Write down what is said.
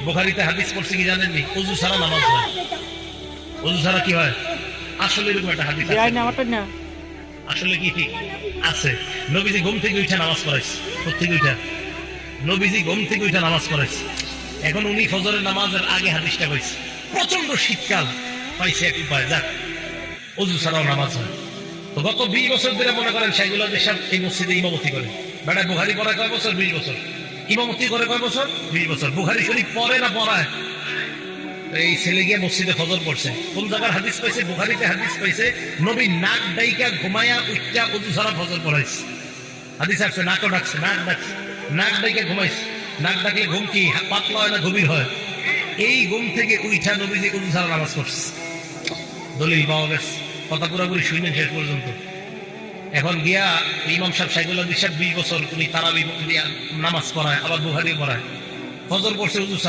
বুখারীতে হাদিস পড়ছে কি জানেননি? ওযু ছাড়া নামাজ হয়। ওযু ছাড়া কি হয়? আসলে এরকম একটা হাদিস আছে। আসলে কি ঠিক আছে? নবীজি ঘুম থেকে উঠে নামাজ পড়াইছে। কোত্থেকে উঠা? নবীজি ঘুম থেকে উঠে নামাজ পড়াইছে। এখন উনি ফজরের নামাজের আগে হাদিসটা কইছে। প্রচন্ড শীতকাল, পাইছে এক উপায়, যাক ওযু ছাড়াও নামাজ হয়। তো গত 20 বছর ধরে মনে করেন সেগুলো যেসব এই মসজিদে ইমামতি করে, বেটা বুখারী পড়ায় কয় বছর? 20 বছর। ইমামতি করে কয় বছর? 20 বছর। বুখারী শরীফ পড়ে না পড়ায়? এই ছেলে গিয়ে মসজিদে ফজর পড়ছে। কোন জায়গার হাদিস পাইছে? বুখারীতে হাদিস পাইছে, নবী নাক ডাইকা ঘুমায়া উঠটা ওযু ছাড়া ফজর পড়াইছে। হাদিস আছে, নাকও ডাকছে, নাক ডাকছে, নাক ডাইকা ঘুমাইছে। নাক ডাকলে ঘুম কি পাতলা হয় না গভীর হয়? এই ঘুম থেকে উঠা নবীজি ওযু ছাড়া নামাজ পড়ছে। দলিল পাওয়া গেছে। কথা পুরোপুরি শুনেন শেষ পর্যন্ত। এখন গিয়া ইমাম সাহেব সাইকুল হাদিস 20 বছর উনি তারাবি নামাজ পড়ায়, আবার বুখারী পড়ায়। ফজর পড়ছে ওযু